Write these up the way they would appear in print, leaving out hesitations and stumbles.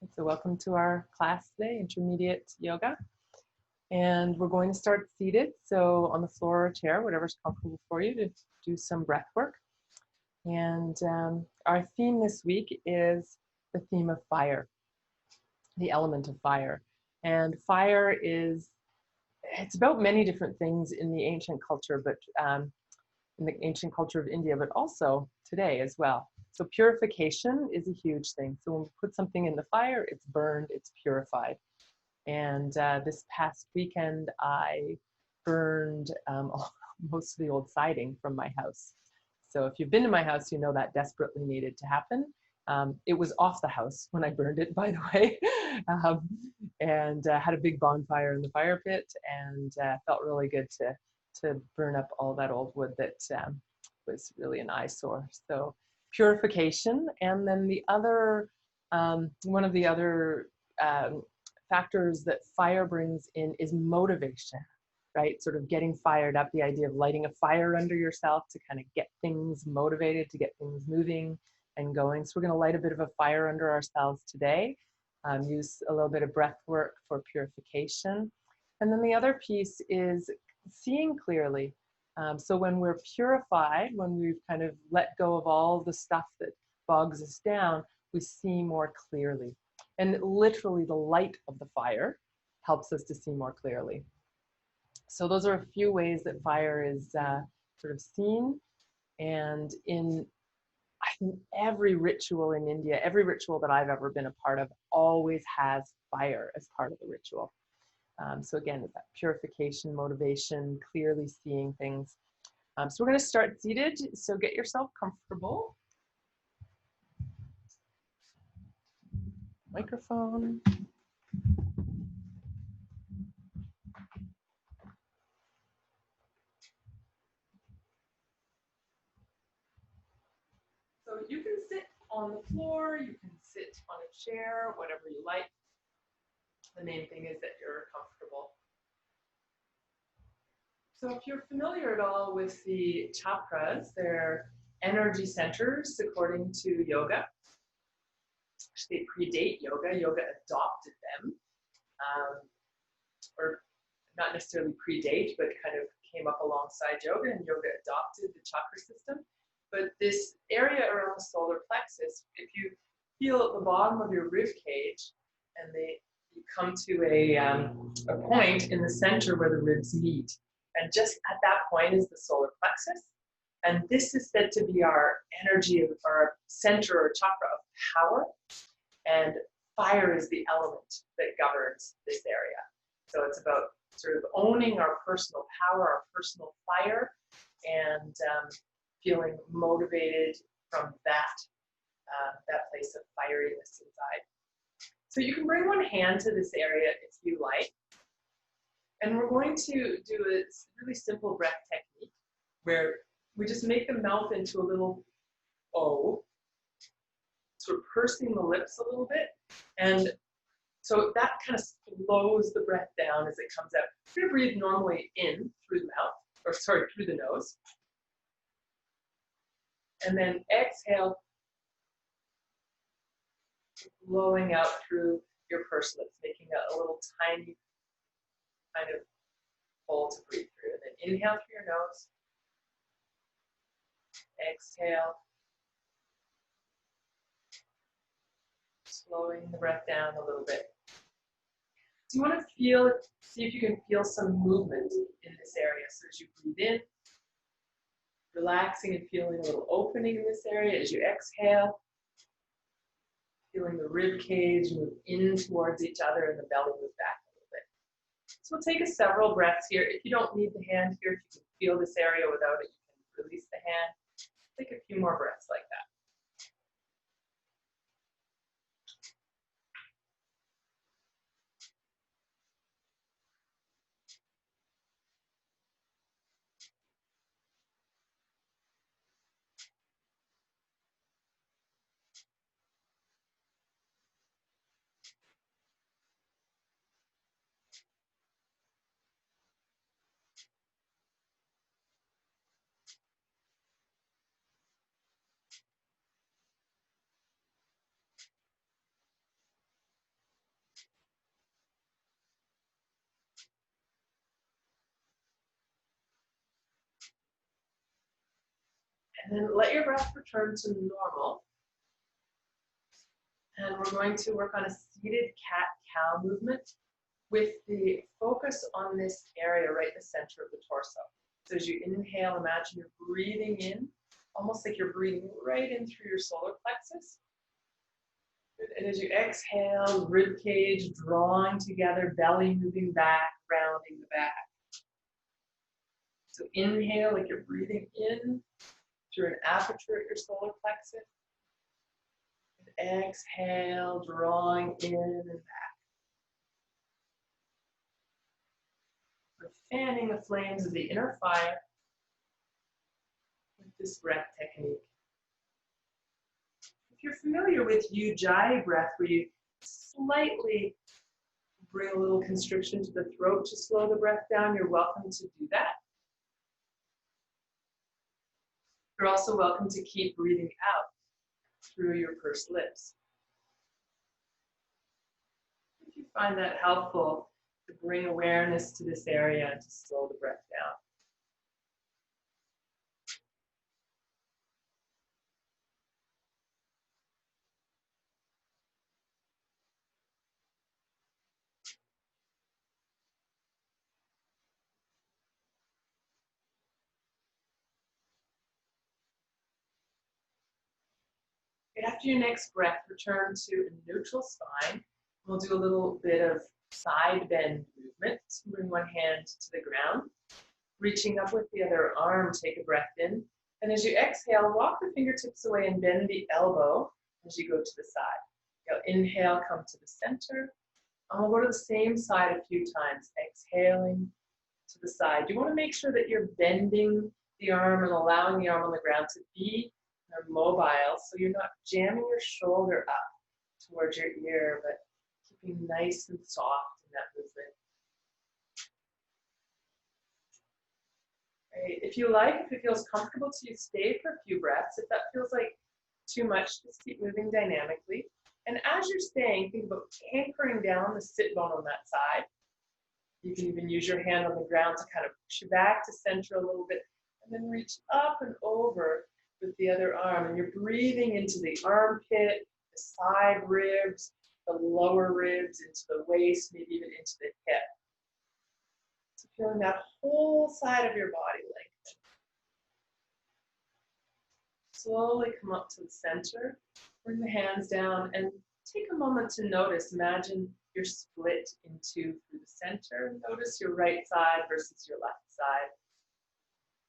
So welcome to our class today, Intermediate Yoga. And we're going to start seated, so on the floor or chair, whatever's comfortable for you, to do some breath work. And our theme this week is the theme of fire, the element of fire. And fire it's about many different things in the ancient culture, but in the ancient culture of India, but also today as well. So purification is a huge thing. So when we put something in the fire, it's burned, it's purified. And this past weekend, I burned most of the old siding from my house. So if you've been to my house, you know that desperately needed to happen. It was off the house when I burned it, by the way, and had a big bonfire in the fire pit, and felt really good to burn up all that old wood that was really an eyesore. So purification, and then the other one of the other factors that fire brings in is motivation, right? Sort of getting fired up, the idea of lighting a fire under yourself to kind of get things motivated, to get things moving and going. So we're going to light a bit of a fire under ourselves today, use a little bit of breath work for purification. And then the other piece is seeing clearly. So when we're purified, when we've kind of let go of all the stuff that bogs us down, we see more clearly. And literally the light of the fire helps us to see more clearly. So those are a few ways that fire is sort of seen. And I think every ritual in India, every ritual that I've ever been a part of always has fire as part of the ritual. So again, it's that purification, motivation, clearly seeing things. So we're going to start seated. So get yourself comfortable. Microphone. So you can sit on the floor, you can sit on a chair, whatever you like. The main thing is that you're comfortable. So if you're familiar at all with the chakras, they're energy centers according to yoga. They predate yoga. Yoga adopted them, or not necessarily predate, but kind of came up alongside yoga, and yoga adopted the chakra system. But this area around the solar plexus, if you feel at the bottom of your rib cage, and you come to a point in the center where the ribs meet, and just at that point is the solar plexus. And this is said to be our energy of our center or chakra of power. And fire is the element that governs this area. So it's about sort of owning our personal power, our personal fire, and feeling motivated from that place of fieriness inside. So you can bring one hand to this area if you like. And we're going to do a really simple breath technique where we just make the mouth into a little O, sort of pursing the lips a little bit. And so that kind of slows the breath down as it comes out. We're going to breathe normally in through the mouth, or sorry, through the nose. And then exhale, blowing out through your pursed lips, making a little tiny kind of hole to breathe through. And then inhale through your nose. Exhale. Slowing the breath down a little bit. So you want to see if you can feel some movement in this area. So as you breathe in, relaxing and feeling a little opening in this area. As you exhale, feeling the rib cage move in towards each other and the belly move back a little bit. So we'll take several breaths here. If you don't need the hand here, if you can feel this area without it, you can release the hand. Take a few more breaths like that. And then let your breath return to normal. And we're going to work on a seated cat-cow movement with the focus on this area right in the center of the torso. So as you inhale, imagine you're breathing in, almost like you're breathing right in through your solar plexus. And as you exhale, rib cage drawing together, belly moving back, rounding the back. So inhale like you're breathing in through an aperture at your solar plexus. And exhale, drawing in and back. We're fanning the flames of the inner fire with this breath technique. If you're familiar with Ujjayi breath, where you slightly bring a little constriction to the throat to slow the breath down, you're welcome to do that. You're also welcome to keep breathing out through your pursed lips. If you find that helpful, to bring awareness to this area and to slow the breath down. After your next breath, return to a neutral spine. We'll do a little bit of side bend movement. So bring one hand to the ground. Reaching up with the other arm, take a breath in. And as you exhale, walk the fingertips away and bend the elbow as you go to the side. You'll inhale, come to the center. And we'll go to the same side a few times, exhaling to the side. You want to make sure that you're bending the arm and allowing the arm on the ground to be mobile, so you're not jamming your shoulder up towards your ear, but keeping nice and soft in that movement. Right. If you like, if it feels comfortable to you, stay for a few breaths. If that feels like too much, just keep moving dynamically. And as you're staying, think about anchoring down the sit bone on that side. You can even use your hand on the ground to kind of push you back to center a little bit, and then reach up and over with the other arm, and you're breathing into the armpit, the side ribs, the lower ribs, into the waist, maybe even into the hip. So feeling that whole side of your body lengthen. Slowly come up to the center, bring the hands down, and take a moment to notice. Imagine you're split in two through the center. Notice your right side versus your left side.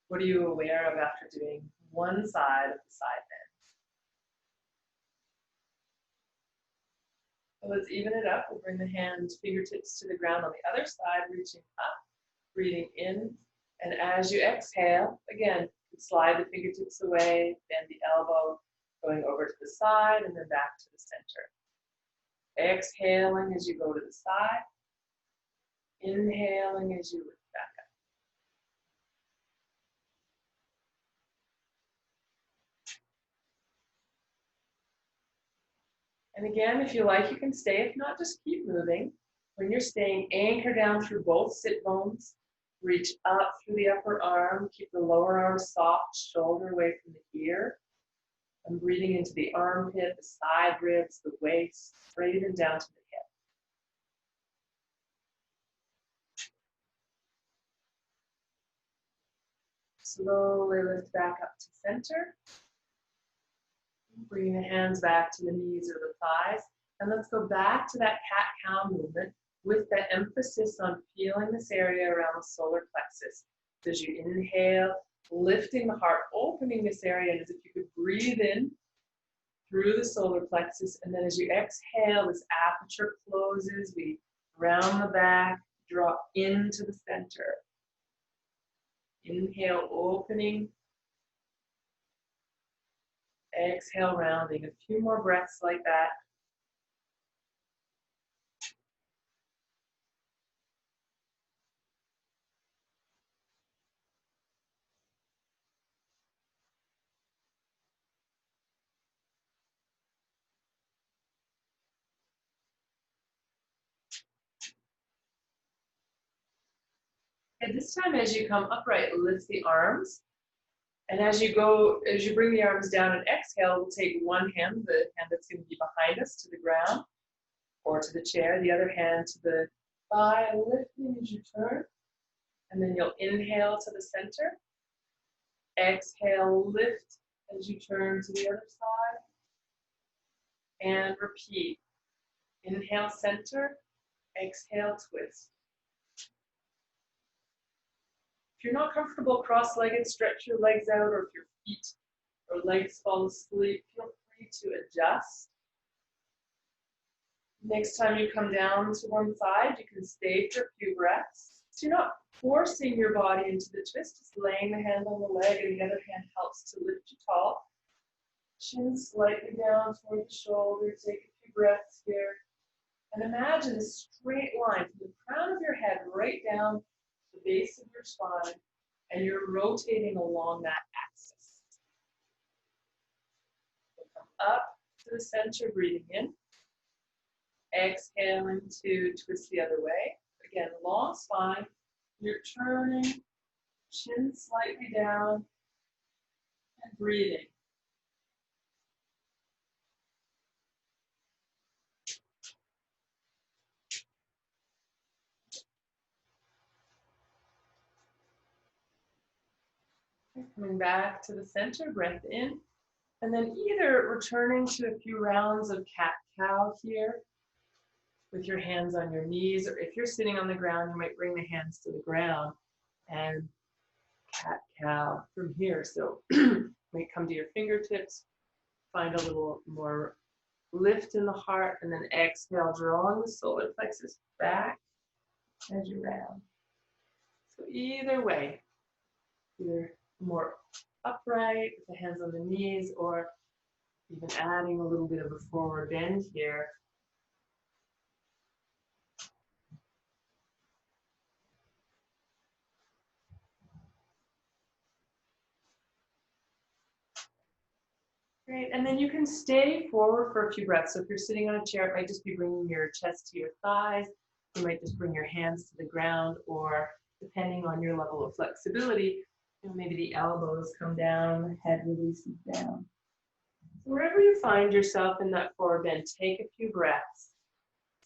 What are you aware of after doing one side of the side bend? So let's even it up. We'll bring the hands, fingertips to the ground on the other side, reaching up, breathing in. And as you exhale, again, slide the fingertips away, bend the elbow, going over to the side and then back to the center. Exhaling as you go to the side. Inhaling as you lift back up. And again, if you like, you can stay. If not, just keep moving. When you're staying, anchor down through both sit bones. Reach up through the upper arm. Keep the lower arm soft, shoulder away from the ear. And breathing into the armpit, the side ribs, the waist, straight even down to the hip. Slowly lift back up to center. Bring the hands back to the knees or the thighs. And let's go back to that cat-cow movement with the emphasis on feeling this area around the solar plexus. So as you inhale, lifting the heart, opening this area, and as if you could breathe in through the solar plexus. And then as you exhale, this aperture closes. We round the back, draw into the center. Inhale, opening. Exhale, rounding. A few more breaths like that. At this time, as you come upright, lift the arms. And as you bring the arms down and exhale, we'll take one hand, the hand that's going to be behind us, to the ground or to the chair, the other hand to the thigh, lifting as you turn. And then you'll inhale to the center. Exhale, lift as you turn to the other side. And repeat. Inhale, center. Exhale, twist. If you're not comfortable cross-legged, stretch your legs out, or if your feet or legs fall asleep, feel free to adjust. Next time you come down to one side, you can stay for a few breaths. So you're not forcing your body into the twist, just laying the hand on the leg, and the other hand helps to lift you tall. Chin slightly down toward the shoulder. Take a few breaths here. And imagine a straight line from the crown of your head right down the base of your spine, and you're rotating along that axis. We'll come up to the center, breathing in. Exhaling to twist the other way. Again, long spine. You're turning, chin slightly down, and breathing. Coming back to the center, breath in, and then either returning to a few rounds of cat-cow here with your hands on your knees, or if you're sitting on the ground, you might bring the hands to the ground and cat-cow from here. So you might come to your fingertips, find a little more lift in the heart, and then exhale, drawing the solar plexus back as you round. So either way, either more upright with the hands on the knees, or even adding a little bit of a forward bend here. Great, and then you can stay forward for a few breaths. So if you're sitting on a chair, it might just be bringing your chest to your thighs. You might just bring your hands to the ground, or depending on your level of flexibility, maybe the elbows come down, the head releases down. So wherever you find yourself in that forward bend, take a few breaths.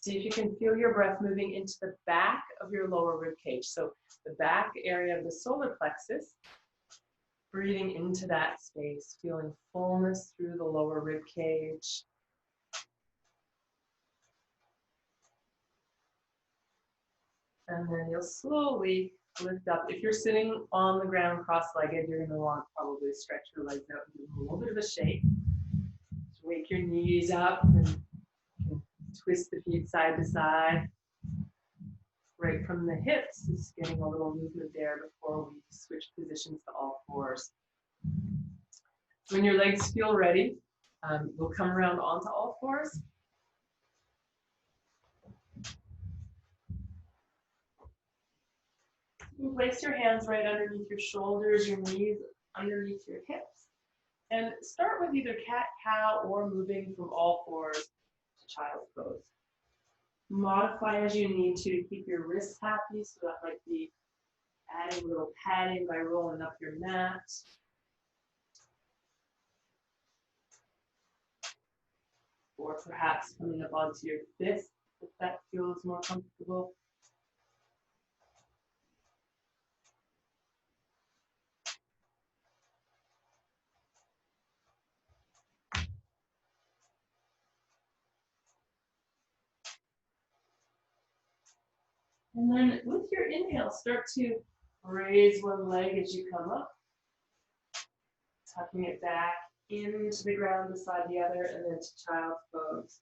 See if you can feel your breath moving into the back of your lower rib cage. So the back area of the solar plexus, breathing into that space, feeling fullness through the lower rib cage. And then you'll slowly lift up. If you're sitting on the ground cross-legged, you're going to want to probably stretch your legs out and do a little bit of a shake. Just wake your knees up and twist the feet side to side. Right from the hips, just getting a little movement there before we switch positions to all fours. When your legs feel ready, we'll come around onto all fours. You place your hands right underneath your shoulders, your knees underneath your hips, and start with either cat-cow or moving from all fours to child's pose. Modify as you need to keep your wrists happy, so that might be adding a little padding by rolling up your mat. Or perhaps coming up onto your fist if that feels more comfortable. And then with your inhale, start to raise one leg as you come up, tucking it back into the ground beside the other, and then to child's pose.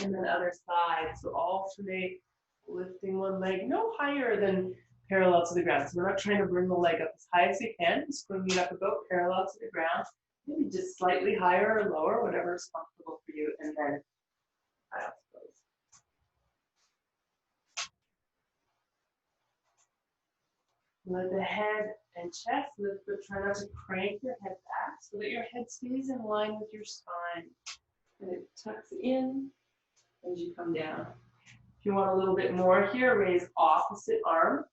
And then other side, so alternate, lifting one leg no higher than parallel to the ground. So we're not trying to bring the leg up as high as you can, just bring it up about parallel to the ground, maybe just slightly higher or lower, whatever is comfortable for you, and then child's pose. Let the head and chest lift, but try not to crank your head back so that your head stays in line with your spine. And it tucks in as you come down. If you want a little bit more here, raise opposite arm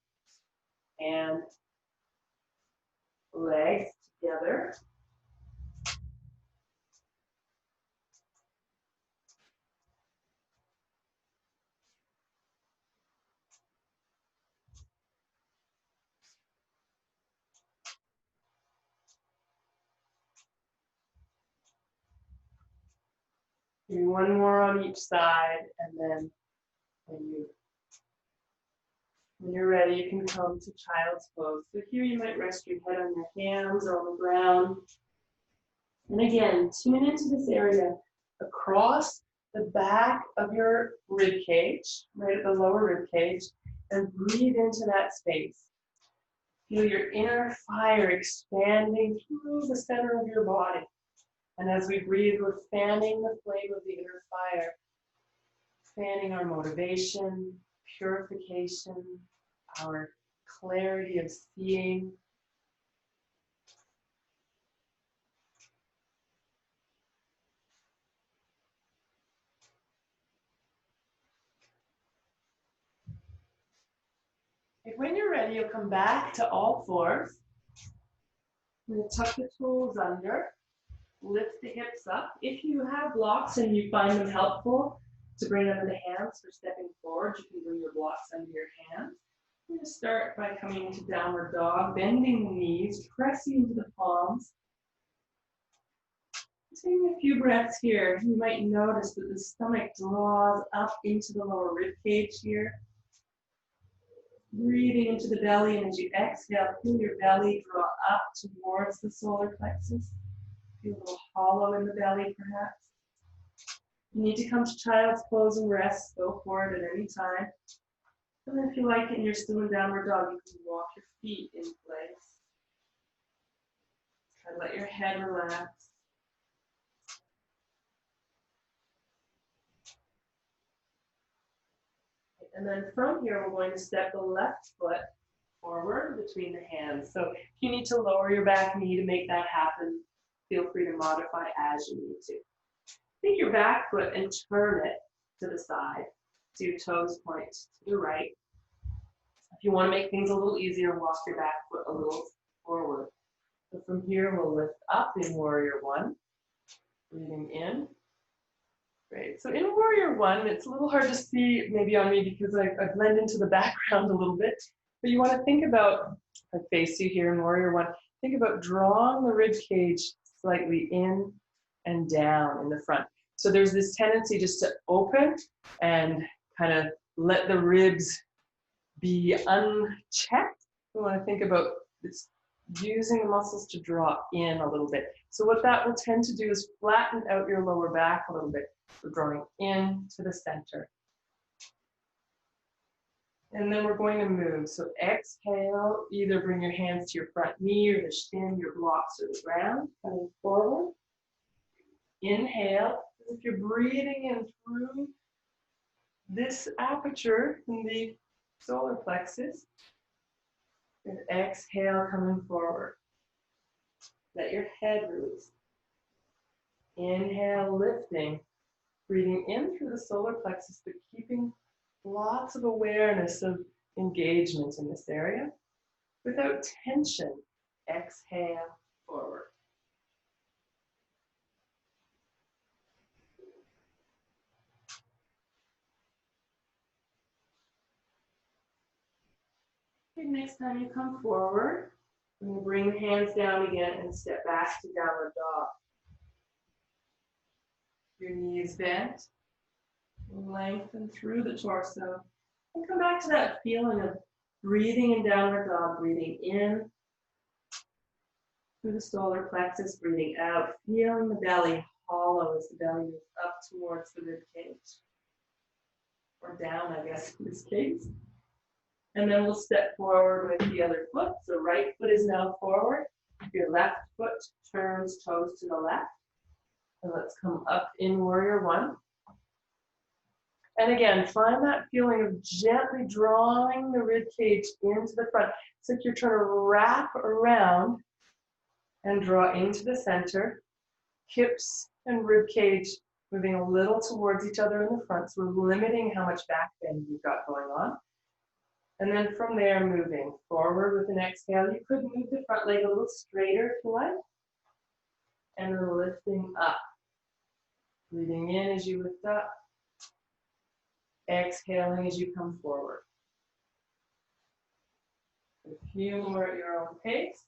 and legs together. Do one more on each side, and then when you're ready, you can come to child's pose. So here you might rest your head on your hands or on the ground. And again, tune into this area across the back of your rib cage, right at the lower rib cage, and breathe into that space. Feel your inner fire expanding through the center of your body. And as we breathe, we're fanning the flame of the inner fire, fanning our motivation, purification, our clarity of seeing. And when you're ready, you'll come back to all fours. You're going to tuck the toes under, lift the hips up. If you have blocks and you find them helpful to bring under the hands for stepping forward, you can bring your blocks under your hands. We're going to start by coming into downward dog, bending the knees, pressing into the palms. Taking a few breaths here, you might notice that the stomach draws up into the lower rib cage here. Breathing into the belly, and as you exhale, feel your belly draw up towards the solar plexus. Feel a little hollow in the belly, perhaps. You need to come to child's pose and rest. Go for it at any time. And if you like it and you're still in downward dog, you can walk your feet in place. Try to let your head relax. And then from here, we're going to step the left foot forward between the hands. So if you need to lower your back knee to make that happen, feel free to modify as you need to. Take your back foot and turn it to the side, so your toes point to the right. If you want to make things a little easier, walk your back foot a little forward. So from here, we'll lift up in Warrior One, breathing in. Great. So in Warrior One, it's a little hard to see maybe on me because I blend into the background a little bit, but you want to think about, I face you here in Warrior One, think about drawing the rib cage slightly in and down in the front. So there's this tendency just to open and kind of let the ribs be unchecked. We want to think about this, using the muscles to draw in a little bit. So what that will tend to do is flatten out your lower back a little bit. We're drawing in to the center. And then we're going to move. So exhale, either bring your hands to your front knee or the shin, your blocks to the ground, coming forward. Inhale, as if you're breathing in through this aperture in the solar plexus. And exhale, coming forward. Let your head release. Inhale, lifting. Breathing in through the solar plexus, but keeping lots of awareness of engagement in this area. Without tension, exhale, forward. Okay, next time you come forward, I'm going to bring the hands down again and step back to downward dog. Your knees bent, lengthen through the torso, and come back to that feeling of breathing in downward dog, breathing in through the solar plexus, breathing out, feeling the belly hollow as the belly moves up towards the rib cage, or down, I guess, in this case. And then we'll step forward with the other foot. So right foot is now forward. Your left foot turns toes to the left. And let's come up in Warrior One. And again, find that feeling of gently drawing the rib cage into the front. It's like you're trying to wrap around and draw into the center. Hips and rib cage moving a little towards each other in the front. So we're limiting how much back bend you've got going on. And then from there, moving forward with an exhale. You could move the front leg a little straighter if you like. And then lifting up. Breathing in as you lift up. Exhaling as you come forward. A few more at your own pace.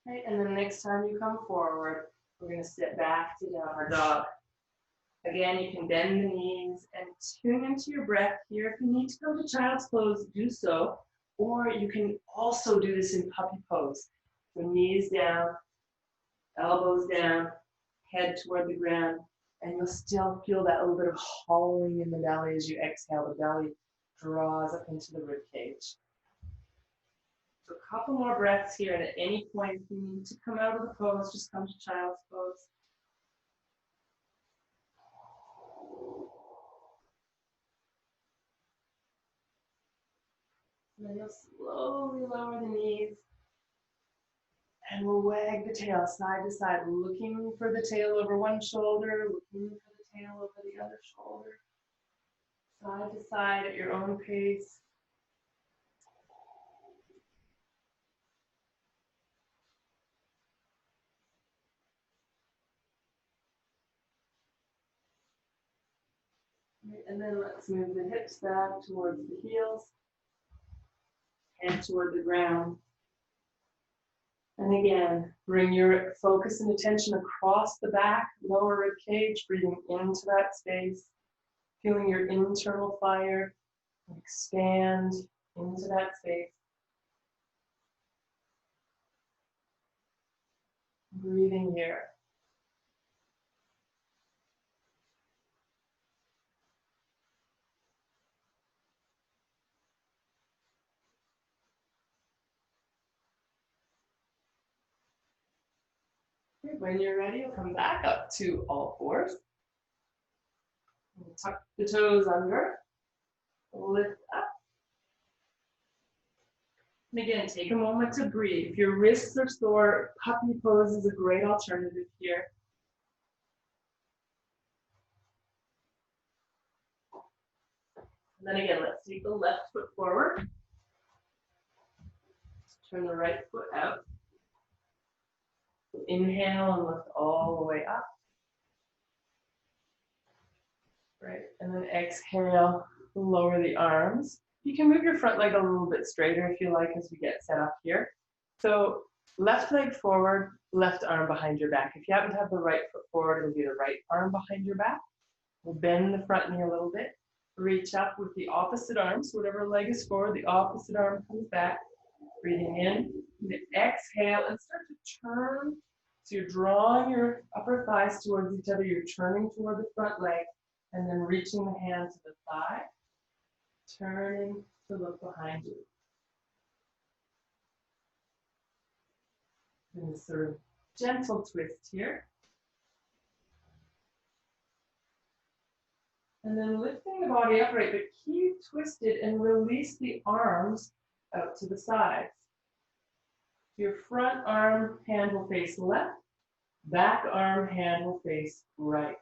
Right, and then next time you come forward, we're going to sit back to downward dog. Again, you can bend the knees and tune into your breath here. If you need to come to child's pose, do so. Or you can also do this in puppy pose. So knees down, elbows down, head toward the ground, and you'll still feel that little bit of hollowing in the belly as you exhale. The belly draws up into the rib cage. So a couple more breaths here, and at any point, if you need to come out of the pose, just come to child's pose. And then you'll slowly lower the knees. And we'll wag the tail side to side, looking for the tail over one shoulder, looking for the tail over the other shoulder. Side to side at your own pace. And then let's move the hips back towards the heels, head toward the ground. And again, bring your focus and attention across the back, lower rib cage, breathing into that space, feeling your internal fire expand into that space. Breathing here. When you're ready, you'll come back up to all fours. Tuck the toes under. Lift up. And again, take a moment to breathe. If your wrists are sore, puppy pose is a great alternative here. And then again, let's take the left foot forward. Turn the right foot out. Inhale and lift all the way up. Right, and then exhale, lower the arms. You can move your front leg a little bit straighter if you like as we get set up here. So left leg forward, left arm behind your back. If you happen to have the right foot forward, it'll be the right arm behind your back. We'll bend the front knee a little bit. Reach up with the opposite arm. So whatever leg is forward, the opposite arm comes back. Breathing in, exhale, and start to turn. So you're drawing your upper thighs towards each other. You're turning toward the front leg, and then reaching the hand to the thigh. Turning to look behind you. And this sort of gentle twist here. And then lifting the body upright, but keep twisted and release the arms out to the sides. Your front arm hand will face left, back arm hand will face right.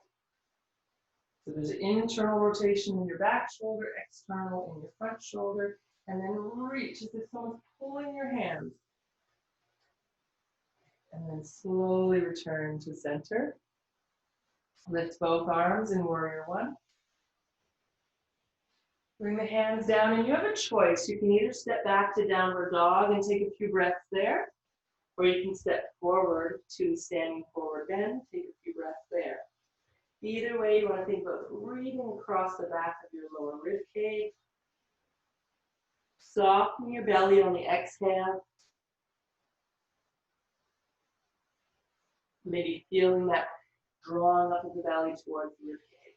So there's an internal rotation in your back shoulder, external in your front shoulder, and then reach as if someone's pulling your hands. And then slowly return to center. Lift both arms in warrior one. Bring the hands down, and you have a choice. You can either step back to downward dog and take a few breaths there, or you can step forward to standing forward bend, take a few breaths there. Either way, you want to think about breathing across the back of your lower rib cage. Soften your belly on the exhale. Maybe feeling that drawing up of the belly towards the rib cage.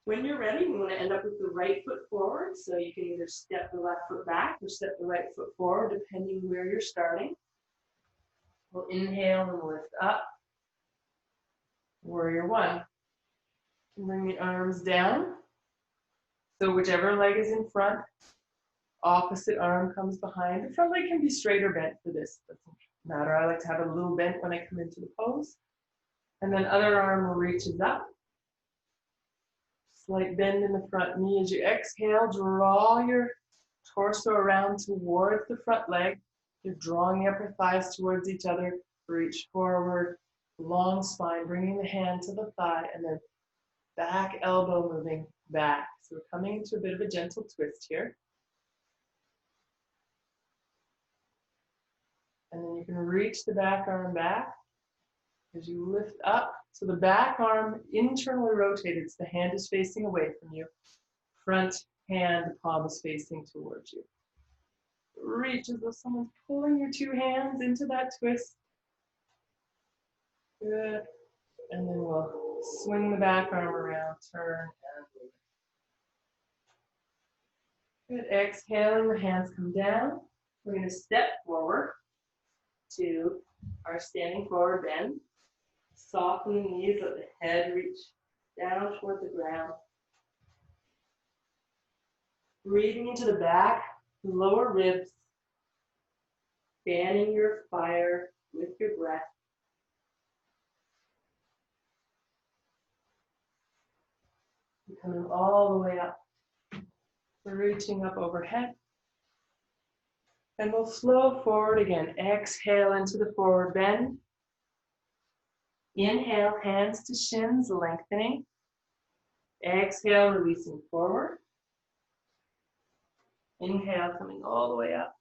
When you're ready, we want to end up with the right foot forward. So you can either step the left foot back or step the right foot forward, depending where you're starting. We'll inhale and lift up. Warrior one. Bring the arms down. So whichever leg is in front, opposite arm comes behind. The front leg can be straight or bent for this. Doesn't matter. I like to have it a little bent when I come into the pose. And then other arm reaches up. Slight bend in the front knee as you exhale. Draw your torso around towards the front leg. You're drawing the upper thighs towards each other. Reach forward, long spine, bringing the hand to the thigh, and then back elbow moving back. So we're coming into a bit of a gentle twist here. And then you can reach the back arm back as you lift up. So the back arm internally rotated, so the hand is facing away from you. Front hand, the palm is facing towards you. Reach as though someone's pulling your two hands into that twist. Good. And then we'll swing the back arm around, turn and move. Good. Exhaling, the hands come down. We're going to step forward to our standing forward bend. Soften the knees, let the head reach down toward the ground. Breathing into the back, lower ribs, fanning your fire with your breath. Coming all the way up. We're reaching up overhead. And we'll flow forward again. Exhale into the forward bend. Inhale, hands to shins, lengthening. Exhale, releasing forward. Inhale, coming all the way up.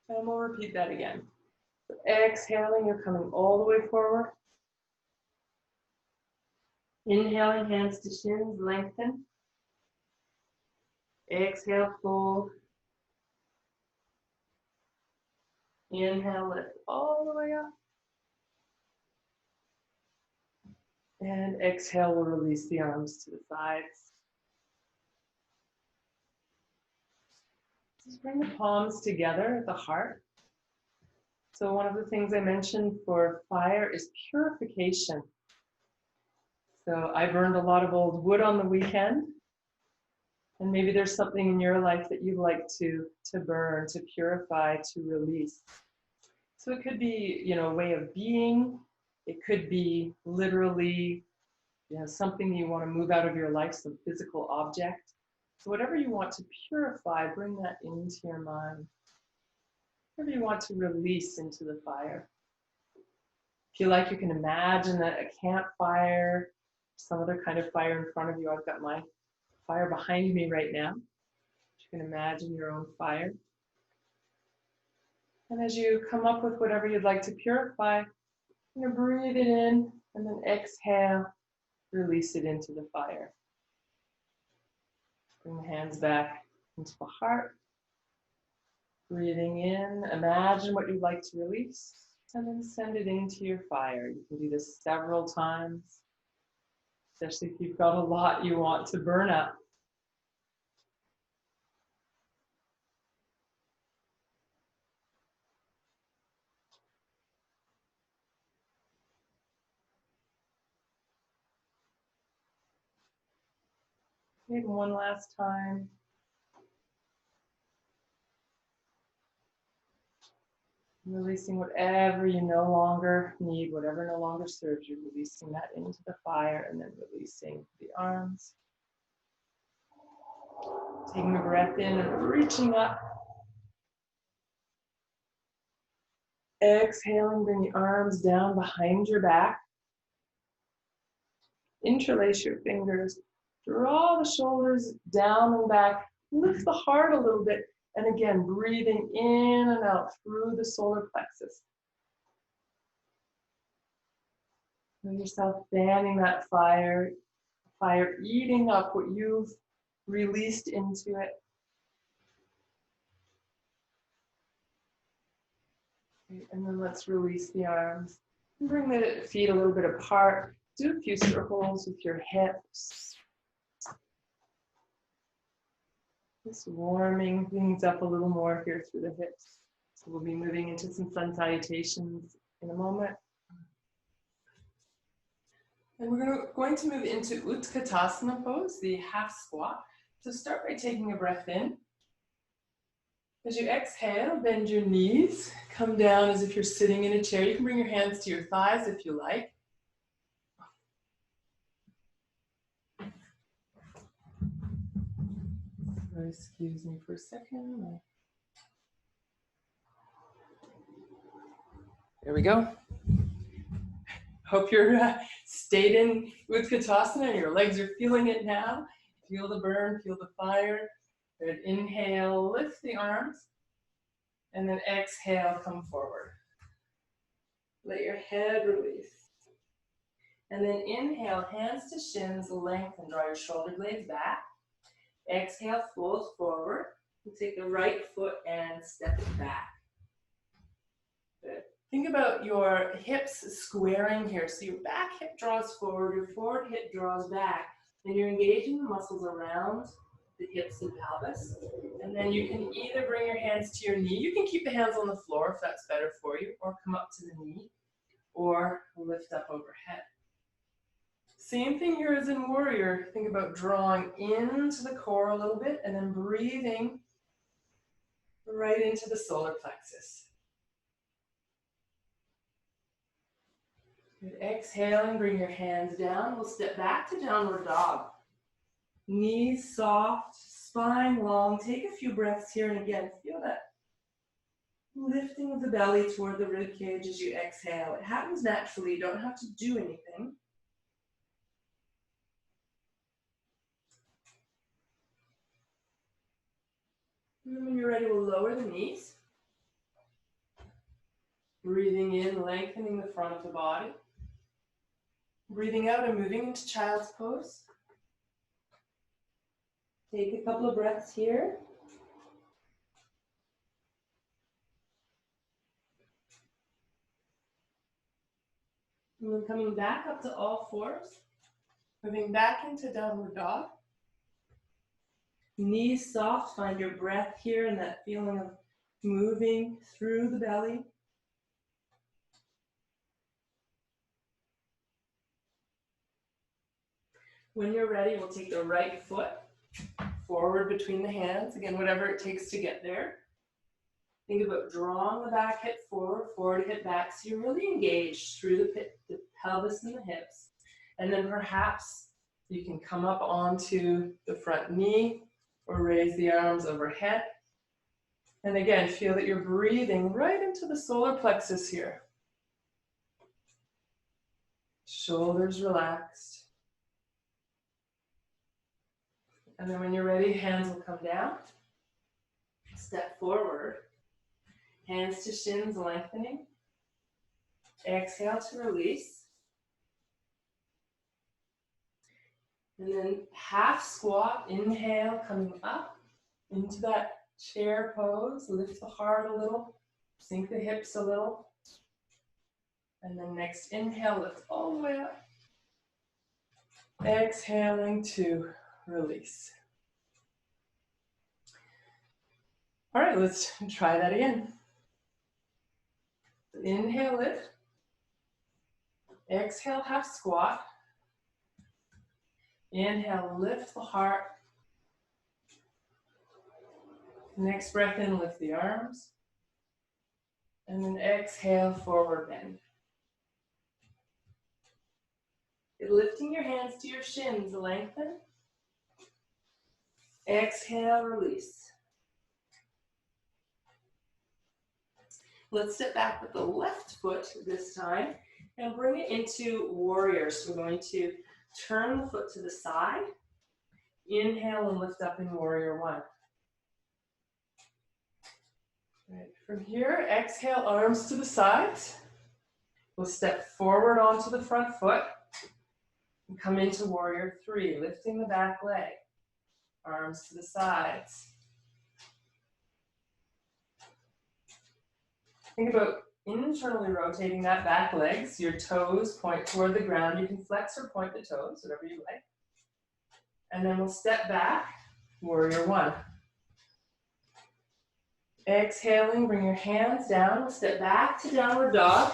And we'll repeat that again. So exhaling, you're coming all the way forward. Inhaling, hands to shins, lengthen. Exhale, fold. Inhale, lift all the way up. And exhale, we'll release the arms to the sides. Just bring the palms together at the heart. So one of the things I mentioned for fire is purification. So I burned a lot of old wood on the weekend. And maybe there's something in your life that you'd like to burn, to purify, to release. So it could be, a way of being. It could be literally, something you want to move out of your life, some physical object. So whatever you want to purify, bring that into your mind. Whatever you want to release into the fire. If you like, you can imagine a campfire, some other kind of fire in front of you. I've got my fire behind me right now. You can imagine your own fire. And as you come up with whatever you'd like to purify, breathe it in and then exhale, release it into the fire. Bring the hands back into the heart. Breathing in, imagine what you'd like to release, and then send it into your fire. You can do this several times, especially if you've got a lot you want to burn up. Maybe one last time. Releasing whatever you no longer need, whatever no longer serves you, releasing that into the fire and then releasing the arms. Taking a breath in and reaching up. Exhaling, bring the arms down behind your back. Interlace your fingers. Draw the shoulders down and back. Lift the heart a little bit. And again, breathing in and out through the solar plexus. Feel yourself fanning that fire eating up what you've released into it. And then let's release the arms. Bring the feet a little bit apart. Do a few circles with your hips. Just warming things up a little more here through the hips. So we'll be moving into some sun salutations in a moment. And we're going to move into Utkatasana pose, the half squat. So start by taking a breath in. As you exhale, bend your knees, come down as if you're sitting in a chair. You can bring your hands to your thighs if you like. So excuse me for a second. There we go. Hope you're stayed in with Utkatasana. Your legs are feeling it now. Feel the burn, feel the fire. Good. Inhale, lift the arms. And then exhale, come forward. Let your head release. And then inhale, hands to shins, lengthen, draw your shoulder blades back. Exhale, fold forward. You take the right foot and step it back. Good. Think about your hips squaring here. So your back hip draws forward, your forward hip draws back, and you're engaging the muscles around the hips and pelvis. And then you can either bring your hands to your knee. You can keep the hands on the floor if that's better for you, or come up to the knee, or lift up overhead. Same thing here as in warrior. Think about drawing into the core a little bit and then breathing right into the solar plexus. Good. Exhaling, bring your hands down. We'll step back to downward dog. Knees soft, spine long. Take a few breaths here, and again, feel that lifting of the belly toward the rib cage as you exhale. It happens naturally. You don't have to do anything. And then when you're ready, we'll lower the knees. Breathing in, lengthening the front of the body. Breathing out and moving into child's pose. Take a couple of breaths here. And then coming back up to all fours. Moving back into downward dog. Knees soft, find your breath here and that feeling of moving through the belly. When you're ready, we'll take the right foot forward between the hands. Again, whatever it takes to get there. Think about drawing the back hip forward, forward hip back. So you're really engaged through the pelvis and the hips. And then perhaps you can come up onto the front knee or raise the arms overhead. And again, feel that you're breathing right into the solar plexus here. Shoulders relaxed. And then when you're ready, hands will come down. Step forward. Hands to shins, lengthening. Exhale to release. And then half squat, inhale, coming up into that chair pose. Lift the heart a little, sink the hips a little. And then next inhale, lift all the way up. Exhaling to release. All right, let's try that again. Inhale, lift. Exhale, half squat. Inhale, lift the heart. Next breath in, lift the arms. And then exhale, forward bend. Lifting your hands to your shins, lengthen. Exhale, release. Let's step back with the left foot this time and bring it into warrior. So we're going to turn the foot to the side. Inhale and lift up in warrior one. Right. From here, exhale, arms to the sides. We'll step forward onto the front foot and come into warrior three, lifting the back leg. Arms to the sides. Think about internally rotating that back leg so your toes point toward the ground. You can flex or point the toes, whatever you like. And then we'll step back, warrior one. Exhaling, bring your hands down. We'll step back to downward dog.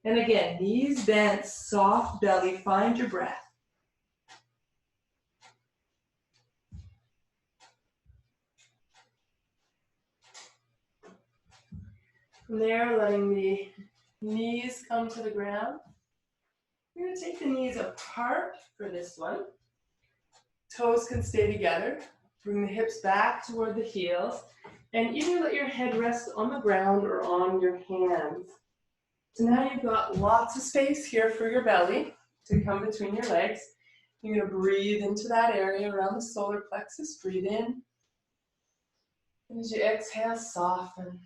And again, knees bent, soft belly, find your breath. From there, letting the knees come to the ground. You're going to take the knees apart for this one. Toes can stay together. Bring the hips back toward the heels. And either let your head rest on the ground or on your hands. So now you've got lots of space here for your belly to come between your legs. You're going to breathe into that area around the solar plexus. Breathe in. And as you exhale, soften.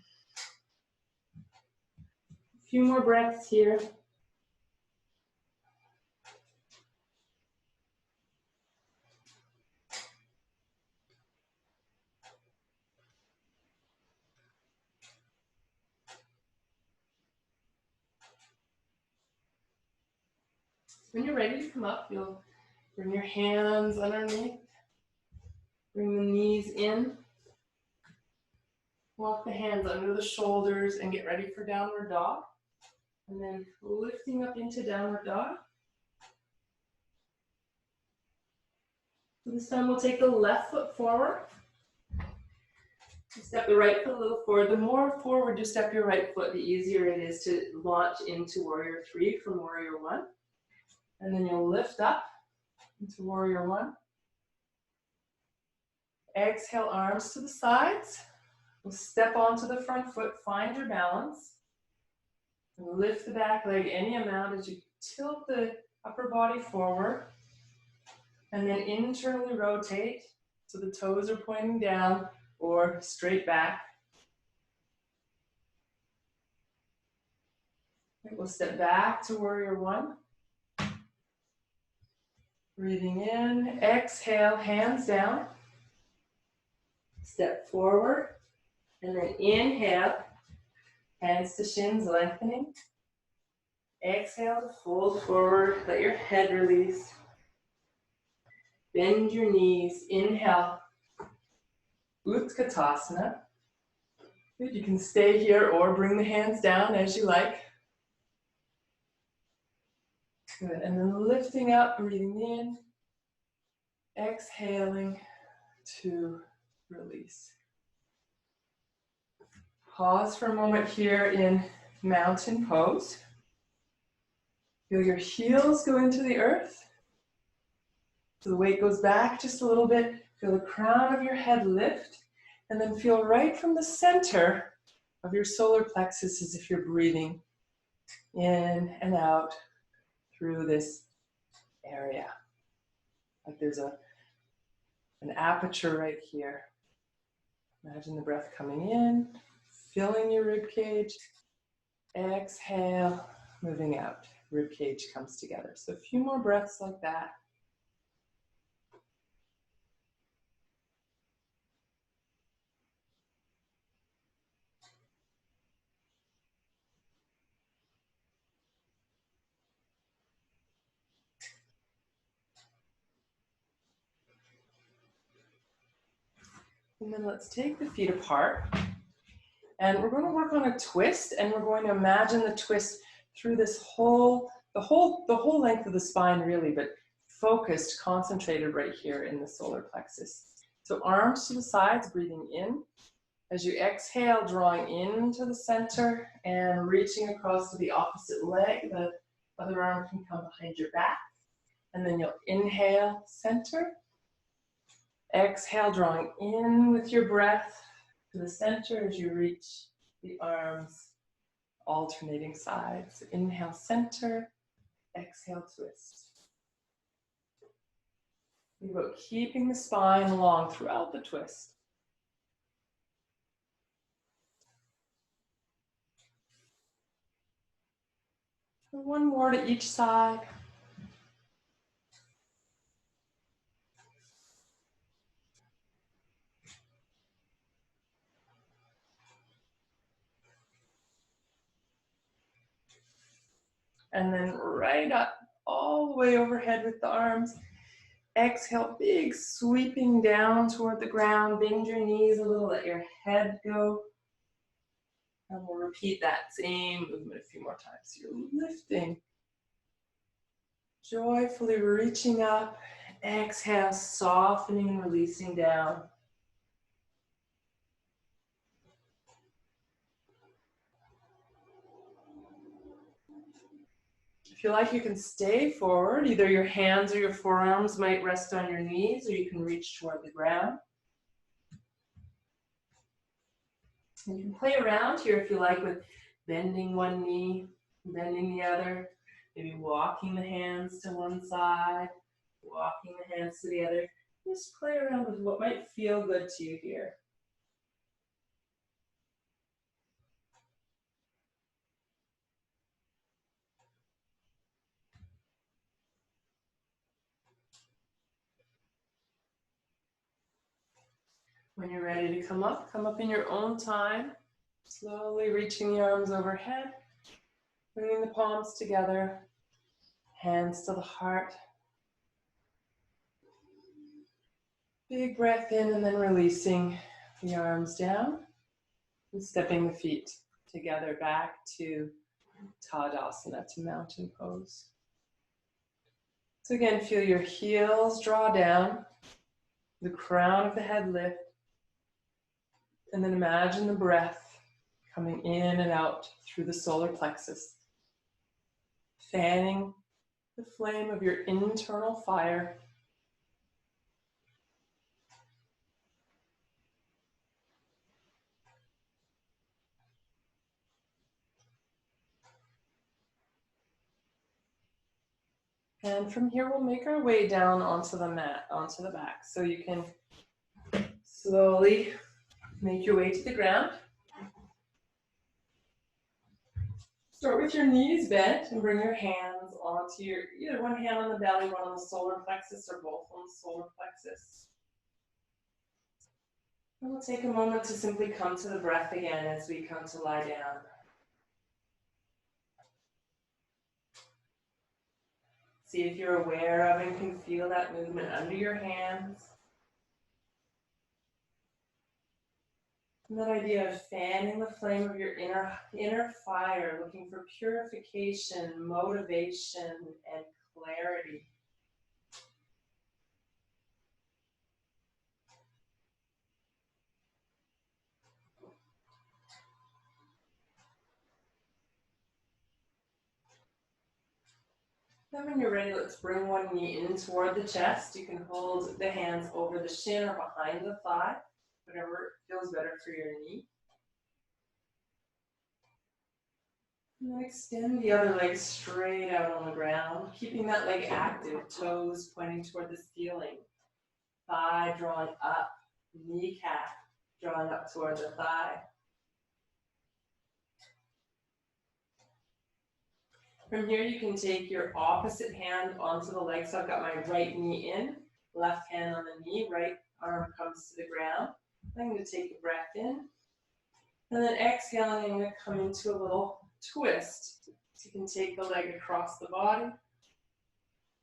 A few more breaths here. When you're ready to come up, you'll bring your hands underneath. Bring the knees in. Walk the hands under the shoulders and get ready for downward dog. And then lifting up into downward dog. So this time we'll take the left foot forward. Step the right foot a little forward. The more forward you step your right foot, the easier it is to launch into Warrior 3 from Warrior 1. And then you'll lift up into Warrior 1. Exhale, arms to the sides. We'll step onto the front foot, find your balance. And lift the back leg any amount as you tilt the upper body forward. And then internally rotate so the toes are pointing down or straight back. We'll step back to Warrior 1. Breathing in, exhale, hands down. Step forward, and then inhale, hands to shins, lengthening. Exhale to fold forward, let your head release. Bend your knees, inhale, Utkatasana. Good, you can stay here or bring the hands down as you like. Good, and then lifting up, breathing in, exhaling to release. Pause for a moment here in mountain pose. Feel your heels go into the earth. So the weight goes back just a little bit. Feel the crown of your head lift. And then feel right from the center of your solar plexus as if you're breathing in and out through this area. Like there's an aperture right here. Imagine the breath coming in, filling your rib cage. Exhale, moving out. Rib cage comes together. So a few more breaths like that. And then let's take the feet apart. And we're going to work on a twist, and we're going to imagine the twist through this the whole length of the spine really, but focused, concentrated right here in the solar plexus. So arms to the sides, breathing in. As you exhale, drawing into the center and reaching across to the opposite leg. The other arm can come behind your back. And then you'll inhale, center. Exhale, drawing in with your breath to the center as you reach the arms, alternating sides. Inhale, center. Exhale, twist. Think about keeping the spine long throughout the twist. And one more to each side. And then right up, all the way overhead with the arms. Exhale, big sweeping down toward the ground. Bend your knees a little, let your head go. And we'll repeat that same movement a few more times. So you're lifting, joyfully reaching up. Exhale, softening, releasing down. If you like, you can stay forward. Either your hands or your forearms might rest on your knees, or you can reach toward the ground. And you can play around here if you like with bending one knee, bending the other, maybe walking the hands to one side, walking the hands to the other. Just play around with what might feel good to you here. When you're ready to come up in your own time, slowly reaching the arms overhead, bringing the palms together, hands to the heart. Big breath in and then releasing the arms down and stepping the feet together back to Tadasana, to mountain pose. So again, feel your heels draw down, the crown of the head lift, and then imagine the breath coming in and out through the solar plexus, fanning the flame of your internal fire. And from here, we'll make our way down onto the mat, onto the back. So you can slowly make your way to the ground. Start with your knees bent and bring your hands onto your, either one hand on the belly, one on the solar plexus, or both on the solar plexus. And we'll take a moment to simply come to the breath again as we come to lie down. See if you're aware of and can feel that movement under your hands. And that idea of fanning the flame of your inner fire, looking for purification, motivation, and clarity. Then when you're ready, let's bring one knee in toward the chest. You can hold the hands over the shin or behind the thigh, whatever feels better for your knee. And then extend the other leg straight out on the ground, keeping that leg active, toes pointing toward the ceiling, thigh drawing up, kneecap drawing up toward the thigh. From here, you can take your opposite hand onto the leg. So I've got my right knee in, left hand on the knee, right arm comes to the ground. I'm going to take a breath in. And then exhaling, I'm going to come into a little twist. So you can take the leg across the body.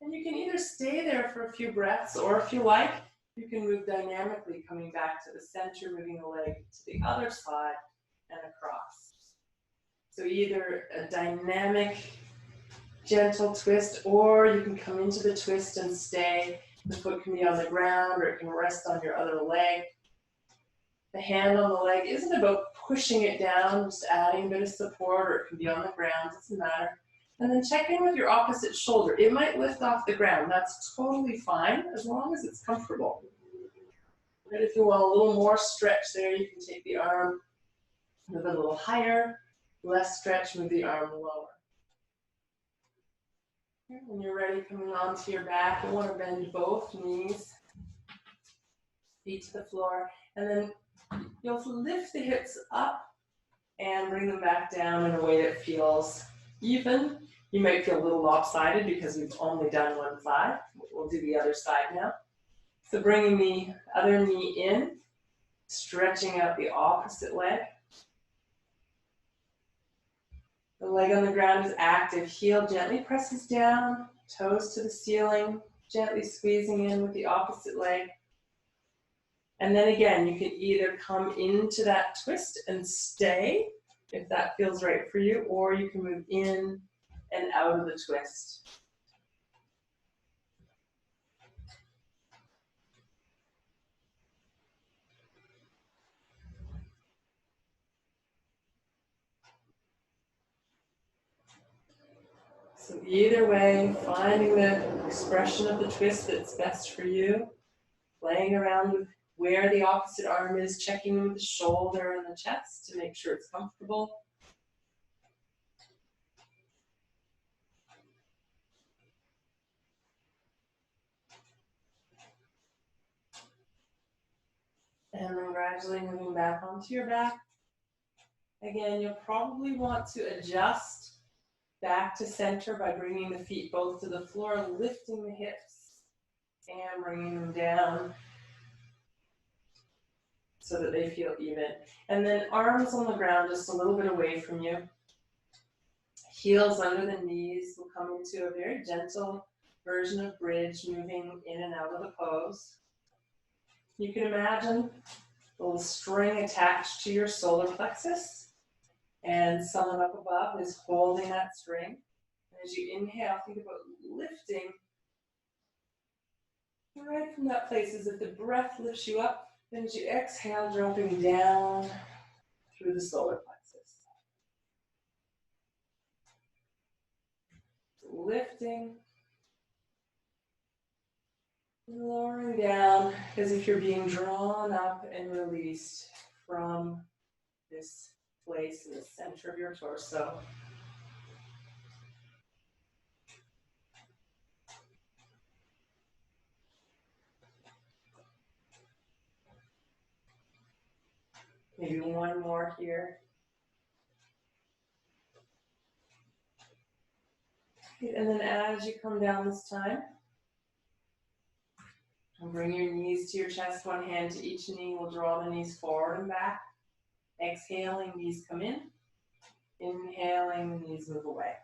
And you can either stay there for a few breaths, or if you like, you can move dynamically, coming back to the center, moving the leg to the other side and across. So either a dynamic, gentle twist, or you can come into the twist and stay. The foot can be on the ground, or it can rest on your other leg. The hand on the leg isn't about pushing it down, just adding a bit of support, or it can be on the ground, doesn't matter. And then check in with your opposite shoulder. It might lift off the ground. That's totally fine, as long as it's comfortable. And if you want a little more stretch there, you can take the arm, move it a little higher. Less stretch, move the arm lower. When you're ready, coming onto your back, you want to bend both knees, feet to the floor, and then you'll lift the hips up and bring them back down in a way that feels even. You might feel a little lopsided because we've only done one side. We'll do the other side now. So bringing the other knee in, stretching out the opposite leg. The leg on the ground is active. Heel gently presses down, toes to the ceiling, gently squeezing in with the opposite leg. And then again, you can either come into that twist and stay, if that feels right for you, or you can move in and out of the twist. So either way, finding the expression of the twist that's best for you, playing around with where the opposite arm is, checking with the shoulder and the chest to make sure it's comfortable. And then gradually moving back onto your back. Again, you'll probably want to adjust back to center by bringing the feet both to the floor, lifting the hips and bringing them down so that they feel even. And then arms on the ground just a little bit away from you. Heels under the knees will come into a very gentle version of bridge, moving in and out of the pose. You can imagine a little string attached to your solar plexus, and someone up above is holding that string. And as you inhale, think about lifting right from that place as if the breath lifts you up. And as you exhale, dropping down through the solar plexus. Lifting, lowering down as if you're being drawn up and released from this place in the center of your torso. Maybe one more here. And then as you come down this time, bring your knees to your chest, one hand to each knee. We'll draw the knees forward and back. Exhaling, knees come in. Inhaling, knees move away.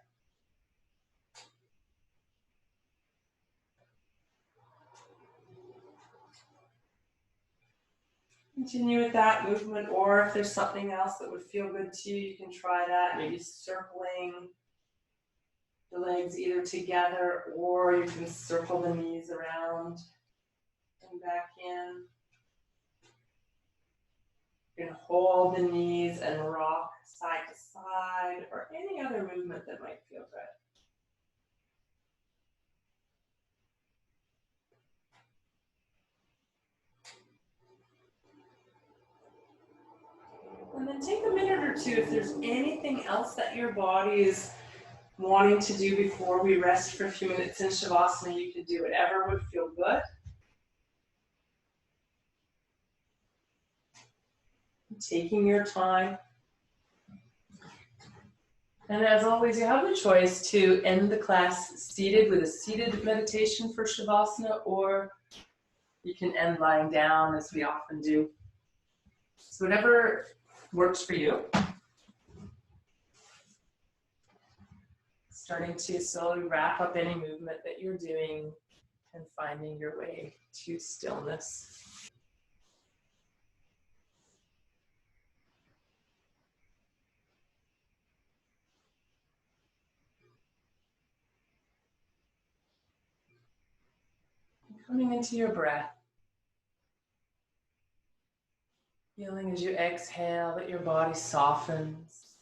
Continue with that movement, or if there's something else that would feel good to you, you can try that. Maybe circling the legs either together, or you can circle the knees around and back in. You can hold the knees and rock side to side, or any other movement that might feel good. And then take a minute or two if there's anything else that your body is wanting to do before we rest for a few minutes in Shavasana. You can do whatever would feel good. Taking your time. And as always, you have the choice to end the class seated with a seated meditation for Shavasana, or you can end lying down as we often do. So whatever works for you. Starting to slowly wrap up any movement that you're doing and finding your way to stillness. Coming into your breath. Feeling as you exhale that your body softens.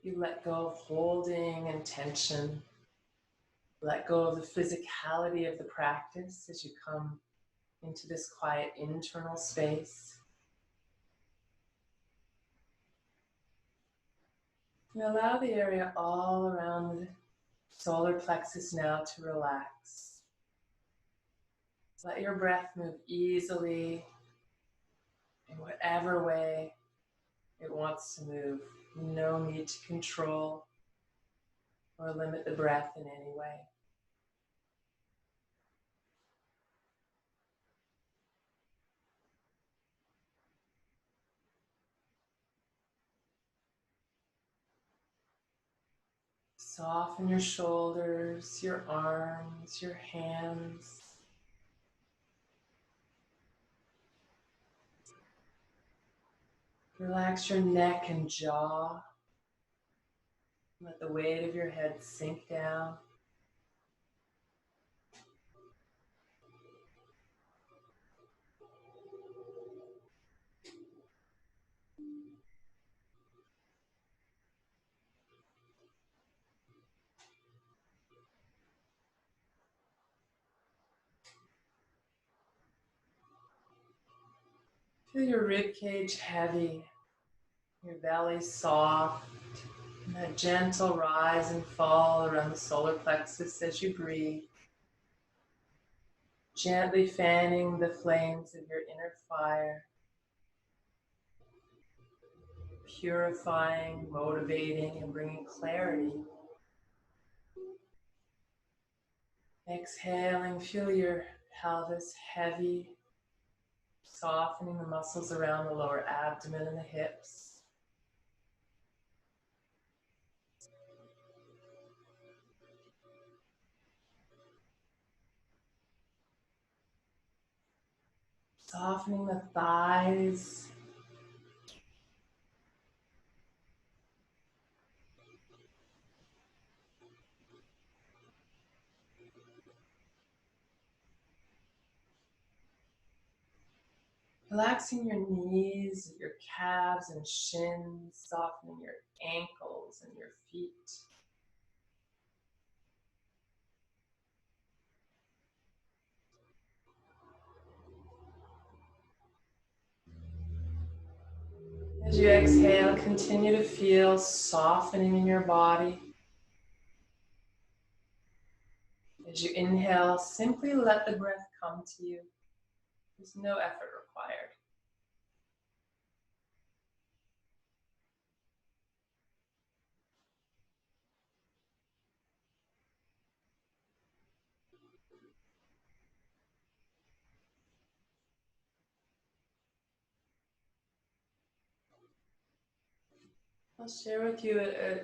You let go of holding and tension. Let go of the physicality of the practice as you come into this quiet internal space. You allow the area all around the solar plexus now to relax. Let your breath move easily in whatever way it wants to move. No need to control or limit the breath in any way. Soften your shoulders, your arms, your hands. Relax your neck and jaw. Let the weight of your head sink down. Feel your rib cage heavy, your belly soft, and that gentle rise and fall around the solar plexus as you breathe. Gently fanning the flames of your inner fire, purifying, motivating, and bringing clarity. Exhaling, feel your pelvis heavy, softening the muscles around the lower abdomen and the hips. Softening the thighs. Relaxing your knees, your calves and shins, softening your ankles and your feet. As you exhale, continue to feel softening in your body. As you inhale, simply let the breath come to you. There's no effort required. I'll share with you a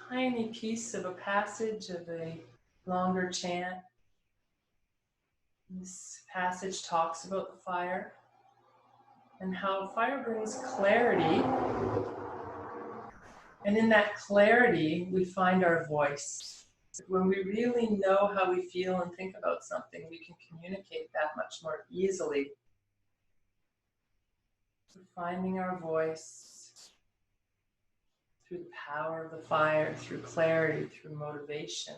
tiny piece of a passage of a longer chant. This passage talks about the fire and how fire brings clarity. And in that clarity, we find our voice. When we really know how we feel and think about something, we can communicate that much more easily. So finding our voice through the power of the fire, through clarity, through motivation,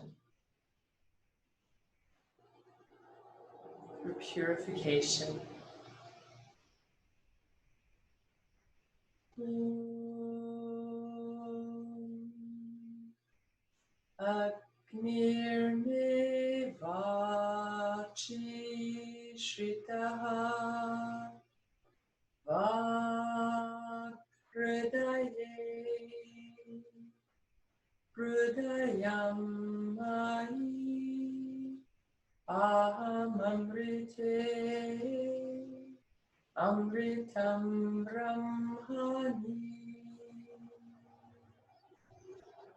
through purification. Agnir me vachi shritaha vakridaye Hrudayam mai aham amrite amritam brahmani